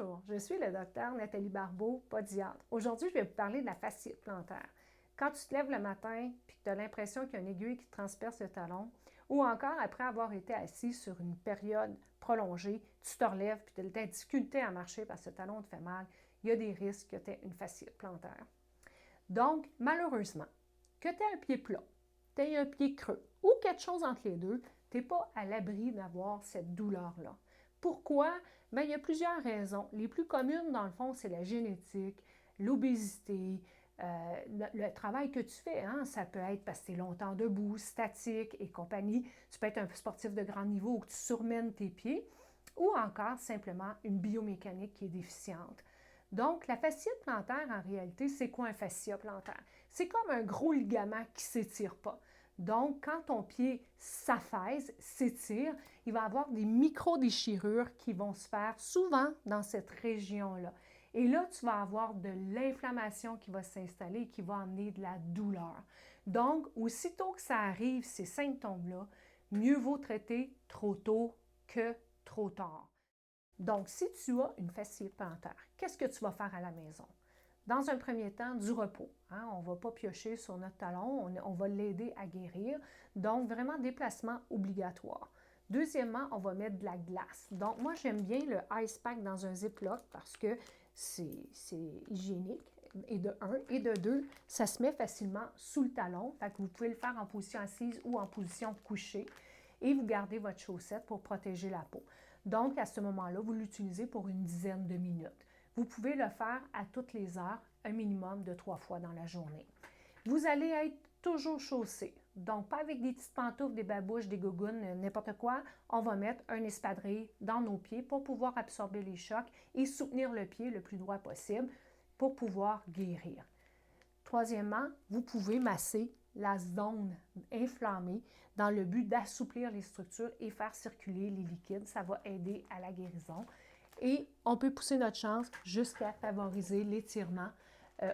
Bonjour, je suis le docteur Nathalie Barbeau, podiatre. Aujourd'hui, je vais vous parler de la fasciite plantaire. Quand tu te lèves le matin et que tu as l'impression qu'il y a une aiguille qui transperce le talon, ou encore après avoir été assis sur une période prolongée, tu te relèves et tu as de la difficulté à marcher parce que le talon te fait mal, il y a des risques que tu aies une fasciite plantaire. Donc, malheureusement, que tu aies un pied plat, tu aies un pied creux ou quelque chose entre les deux, tu n'es pas à l'abri d'avoir cette douleur-là. Pourquoi? Bien, il y a plusieurs raisons. Les plus communes, dans le fond, c'est la génétique, l'obésité, le travail que tu fais. Hein? Ça peut être parce que tu es longtemps debout, statique et compagnie. Tu peux être un sportif de grand niveau ou que tu surmènes tes pieds. Ou encore simplement une biomécanique qui est déficiente. Donc, la fasciite plantaire, en réalité, c'est quoi un fascia plantaire? C'est comme un gros ligament qui ne s'étire pas. Donc, quand ton pied s'affaisse, s'étire, il va y avoir des micro-déchirures qui vont se faire souvent dans cette région-là. Et là, tu vas avoir de l'inflammation qui va s'installer et qui va amener de la douleur. Donc, aussitôt que ça arrive, ces symptômes-là, mieux vaut traiter trop tôt que trop tard. Donc, si tu as une fasciite plantaire, qu'est-ce que tu vas faire à la maison? Dans un premier temps, du repos. Hein? On ne va pas piocher sur notre talon, on va l'aider à guérir. Donc, vraiment, déplacement obligatoire. Deuxièmement, on va mettre de la glace. Donc, moi, j'aime bien le ice pack dans un Ziploc parce que c'est hygiénique, et de un. Et de deux, ça se met facilement sous le talon. Fait que vous pouvez le faire en position assise ou en position couchée. Et vous gardez votre chaussette pour protéger la peau. Donc, à ce moment-là, vous l'utilisez pour une dizaine de minutes. Vous pouvez le faire à toutes les heures, un minimum de 3 fois dans la journée. Vous allez être toujours chaussé. Donc, pas avec des petites pantoufles, des babouches, des gougounes, n'importe quoi. On va mettre un espadrille dans nos pieds pour pouvoir absorber les chocs et soutenir le pied le plus droit possible pour pouvoir guérir. Troisièmement, vous pouvez masser la zone inflammée dans le but d'assouplir les structures et faire circuler les liquides. Ça va aider à la guérison. Et on peut pousser notre chance jusqu'à favoriser l'étirement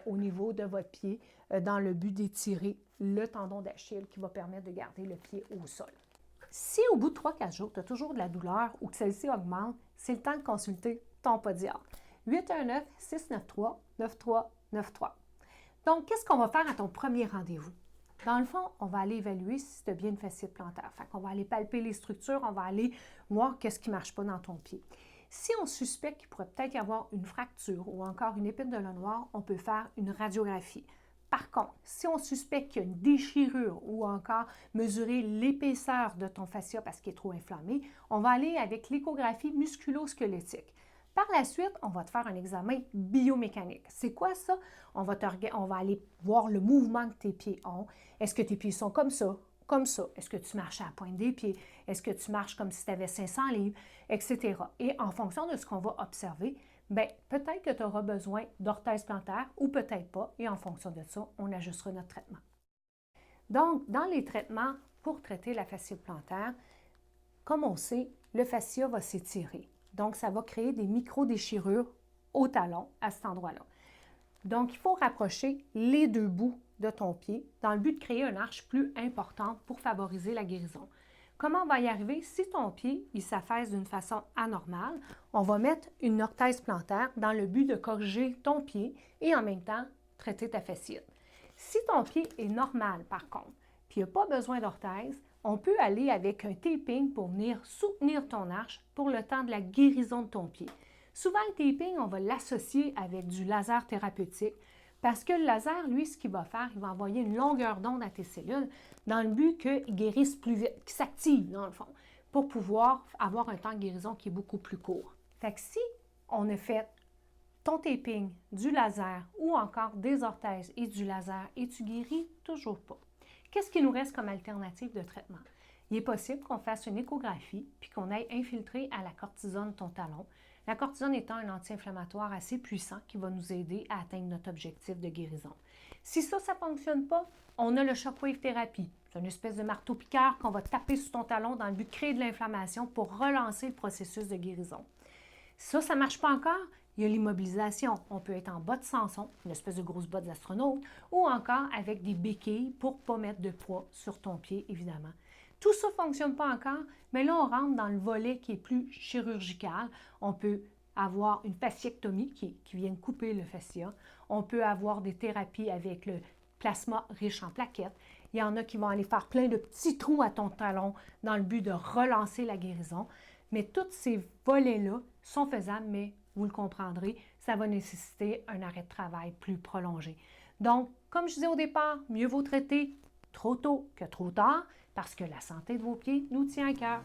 au niveau de votre pied dans le but d'étirer le tendon d'Achille qui va permettre de garder le pied au sol. Si au bout de 3-4 jours, tu as toujours de la douleur ou que celle-ci augmente, c'est le temps de consulter ton podiatre. 819-693-9393. Donc, qu'est-ce qu'on va faire à ton premier rendez-vous? Dans le fond, on va aller évaluer si tu as bien une fasciite plantaire. Fait qu'on va aller palper les structures, on va aller voir qu'est-ce qui ne marche pas dans ton pied. Si on suspecte qu'il pourrait peut-être y avoir une fracture ou encore une épine de lin noir, on peut faire une radiographie. Par contre, si on suspecte qu'il y a une déchirure ou encore mesurer l'épaisseur de ton fascia parce qu'il est trop inflammé, on va aller avec l'échographie musculo-squelettique. Par la suite, on va te faire un examen biomécanique. C'est quoi ça? On va aller voir le mouvement que tes pieds ont. Est-ce que tes pieds sont comme ça? Comme ça. Est-ce que tu marches à la pointe des pieds? Est-ce que tu marches comme si tu avais 500 livres? Etc. Et en fonction de ce qu'on va observer, bien, peut-être que tu auras besoin d'orthèse plantaire ou peut-être pas. Et en fonction de ça, on ajustera notre traitement. Donc, dans les traitements pour traiter la fasciite plantaire, comme on sait, le fascia va s'étirer. Donc, ça va créer des micro-déchirures au talon à cet endroit-là. Donc, il faut rapprocher les deux bouts de ton pied dans le but de créer une arche plus importante pour favoriser la guérison. Comment on va y arriver? Si ton pied il s'affaisse d'une façon anormale, on va mettre une orthèse plantaire dans le but de corriger ton pied et en même temps traiter ta fasciite. Si ton pied est normal, par contre, puis il n'y a pas besoin d'orthèse, on peut aller avec un taping pour venir soutenir ton arche pour le temps de la guérison de ton pied. Souvent, le taping, on va l'associer avec du laser thérapeutique parce que le laser, lui, ce qu'il va faire, il va envoyer une longueur d'onde à tes cellules dans le but qu'ils guérissent plus vite, qu'ils s'activent dans le fond, pour pouvoir avoir un temps de guérison qui est beaucoup plus court. Fait que si on a fait ton taping, du laser ou encore des orthèses et du laser et tu guéris toujours pas, qu'est-ce qui nous reste comme alternative de traitement? Il est possible qu'on fasse une échographie puis qu'on aille infiltrer à la cortisone ton talon. La cortisone étant un anti-inflammatoire assez puissant qui va nous aider à atteindre notre objectif de guérison. Si ça ne fonctionne pas, on a le shockwave thérapie. C'est une espèce de marteau-piqueur qu'on va taper sur ton talon dans le but de créer de l'inflammation pour relancer le processus de guérison. Ça ne marche pas encore, il y a l'immobilisation. On peut être en bottes sans son, une espèce de grosse botte d'astronaute, ou encore avec des béquilles pour ne pas mettre de poids sur ton pied, évidemment. Tout ça ne fonctionne pas encore, mais là, on rentre dans le volet qui est plus chirurgical. On peut avoir une fasciectomie qui vient couper le fascia. On peut avoir des thérapies avec le plasma riche en plaquettes. Il y en a qui vont aller faire plein de petits trous à ton talon dans le but de relancer la guérison. Mais tous ces volets-là sont faisables, mais vous le comprendrez, ça va nécessiter un arrêt de travail plus prolongé. Donc, comme je disais au départ, mieux vaut traiter trop tôt que trop tard parce que la santé de vos pieds nous tient à cœur.